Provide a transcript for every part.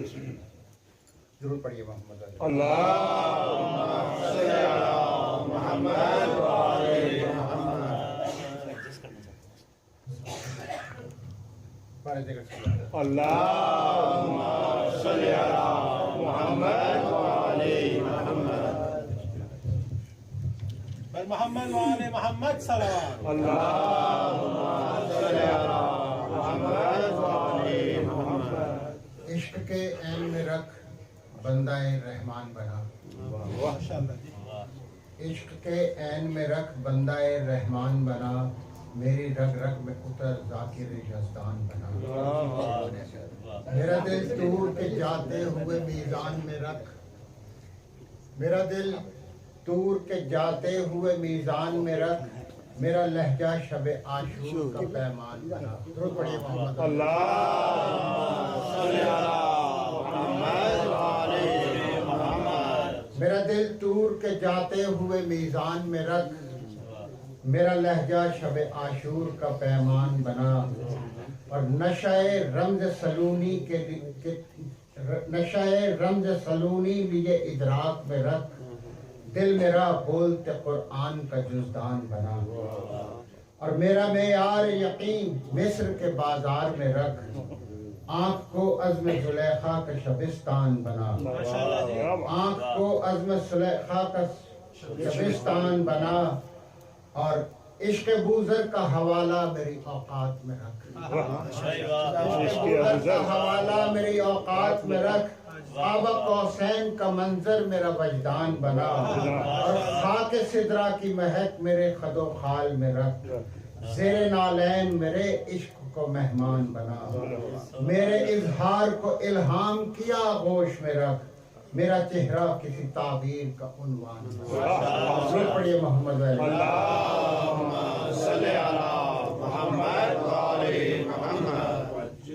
ضرور پڑھیے محمد اللہم صلی علی محمد و آل محمد۔ اللہم صلی علی محمد و آل محمد۔ محمد و آل محمد صلوات۔ اللہم صلی علی محمد و آل محمد۔ عشق کے عین میں رکھ بندہ رحمان بنا، عشق کے عین میں رکھ بندہ رحمان بنا، میری رگ رگ میں اتر ذاکر یزدان بنا۔ میرا دل دور کے جاتے ہوئے میزان میں رکھ، میرا دل دور کے جاتے ہوئے میزان میں رکھ، میرا لہجہ شب عاشور کا پیمان بنا۔ درود پڑھیے محمد۔ اللہم صلی علی محمد و آل محمد۔ میرا دل دور کے جاتے ہوئے میزان میں رکھ، میرا لہجہ شب عاشور کا پیمان بنا، اور نشہ رمز سلونی لیے ادراک میں رکھ، دل میرا بولتے قرآن کا جزدان بنا، اور میرا معیار یقین مصر کے بازار میں رکھ، آنکھ کو عزم زلیخا کا شبستان بنا، آنکھ کو عزم زلیخا کا شبستان بنا، اور عشق بوذر کا حوالہ میری اوقات میں رکھ، عشق بوذر کا حوالہ میری اوقات میں رکھ، قاب قوسین کا منظر میرا وجدان بنا، اور خاک سدرا کی مہک میرے خد و خال میں رکھ، زیر نالین میرے عشق کو مہمان بنا، میرے اظہار کو الہام کیا آغوش میں رکھ، میرا چہرہ کسی تعبیر کا عنوان بنا۔ پڑھیے محمد علی۔ اللہم صلی علی محمد و آل محمد۔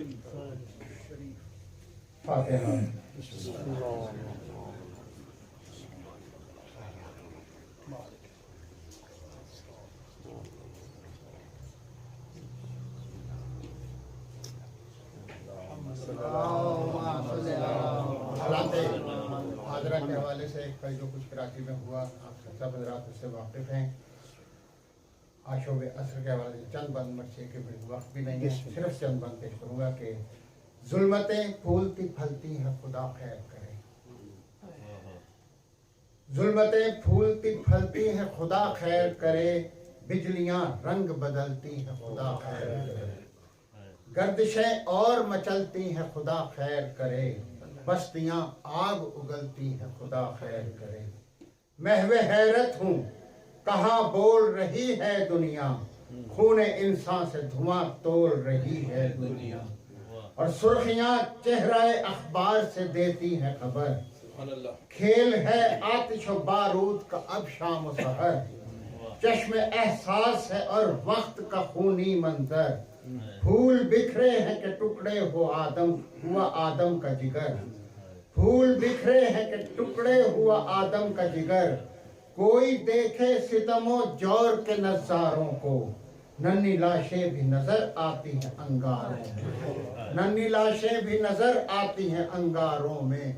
فاتحہ۔ حالات حاضرہ کے حوالے سے کل جو کچھ کراچی میں ہوا، آپ سب حضرات اس سے واقف ہیں۔ آشوب عصر کے حوالے سے چند بند مرچے کے وقت بھی نہیں ہے، صرف چند بند پیش کروں گا کہ ظلمتیں پھولتی پھلتی ہیں خدا خیر کرے، ظلمتیں پھولتی پھلتی ہیں خدا خیر کرے، بجلیاں رنگ بدلتی ہیں خدا خیر کرے، گردشیں اور مچلتی ہیں خدا خیر کرے، بستیاں آگ اگلتی ہیں خدا خیر کرے، محو حیرت ہوں کہاں بول رہی ہے دنیا، خون انسان سے دھواں تول رہی ہے دنیا، اور سرخیاں چہرہ اخبار سے دیتی ہیں خبر، کھیل ہے آتش و بارود کا اب شام و سحر، چشم احساس ہے اور وقت کا خونی منظر، پھول بکھرے ہیں کہ ٹکڑے ہوا آدم کا جگر، پھول بکھرے ہیں کہ ٹکڑے ہوا آدم کا جگر، کوئی دیکھے ستم و جور کے نظاروں کو، ننھی لاشیں بھی نظر آتی ہیں انگاروں میں، ننھی لاشیں بھی نظر آتی ہیں انگاروں میں،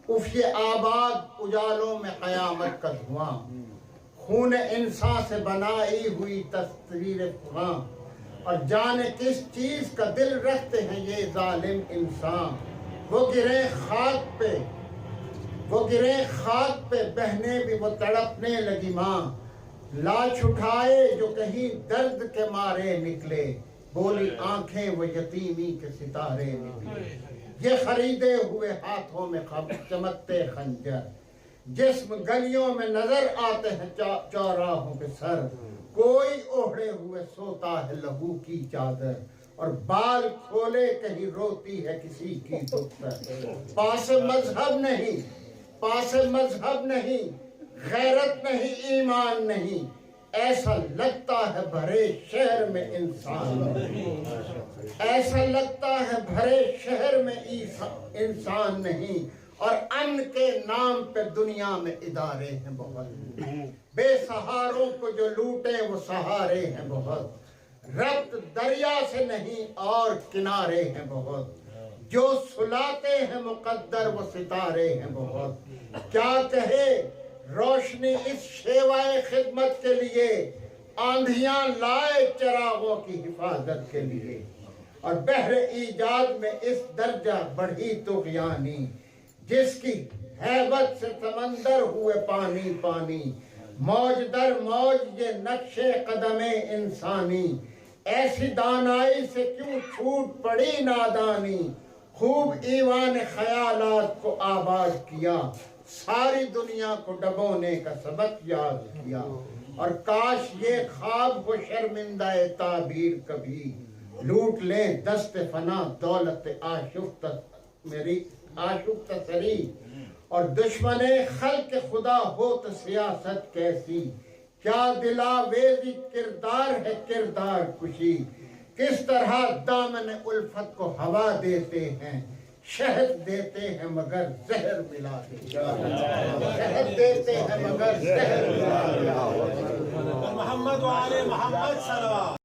اف یہ آباد اجالوں میں قیامت کا دھواں، خون انسان سے بنائی ہوئی تصویر خواں، اور جانے کس چیز کا دل رکھتے ہیں یہ ظالم انسان، وہ گرے خاک پہ بہنے بھی وہ تڑپنے لگی ماں، لاش اٹھائے جو کہیں درد کے مارے نکلے، بولی آنکھیں وہ یتیمی کے ستارے نکلے، یہ خریدے ہوئے ہاتھوں میں چمکتے خنجر، جسم گلیوں میں نظر آتے ہیں چوراہوں کے سر، کوئی اوڑھے ہوئے سوتا ہے لہو کی چادر، اور بال کھولے کہیں روتی ہے کسی کی دختر، پاس مذہب نہیں، غیرت نہیں، ایمان نہیں، ایسا لگتا ہے بھرے شہر میں انسان نہیں، ایسا لگتا ہے بھرے شہر میں انسان نہیں، اور امن کے نام پہ دنیا میں ادارے ہیں بہت، بے سہاروں کو جو لوٹے وہ سہارے ہیں بہت، ربط دریا سے نہیں اور کنارے ہیں بہت، جو سلاتے ہیں مقدر وہ ستارے ہیں بہت. کیا کہے روشنی اس شیوائے خدمت کے لیے, آندھیاں لائے چراغوں کی حفاظت کے لیے. اور بحر ایجاد میں اس درجہ بڑھی طغیانی, جس کی ہیبت سے سمندر ہوئے پانی پانی. موج در موج یہ نقش قدم انسانی, ایسی دانائی سے کیوں چھوٹ پڑی نادانی. خوب ایوان خیالات کو آباد کیا, ساری دنیا کو ڈبونے کا سبق یاد کیا. اور کاش یہ خواب کو شرمندہ تعبیر کبھی, لوٹ لیں دست فنا دولت آشفت سری. اور دشمن خلق خدا ہو تو سیاست کیسی, کیا دلاویزی کردار ہے کردار کشی. کس طرح دامن الفت کو ہوا دیتے ہیں, شہد دیتے ہیں مگر زہر ملاتے ہیں. شہد دیتے ہیں مگر زہر ملاتے ہیں. محمد وعلى محمد صلوات.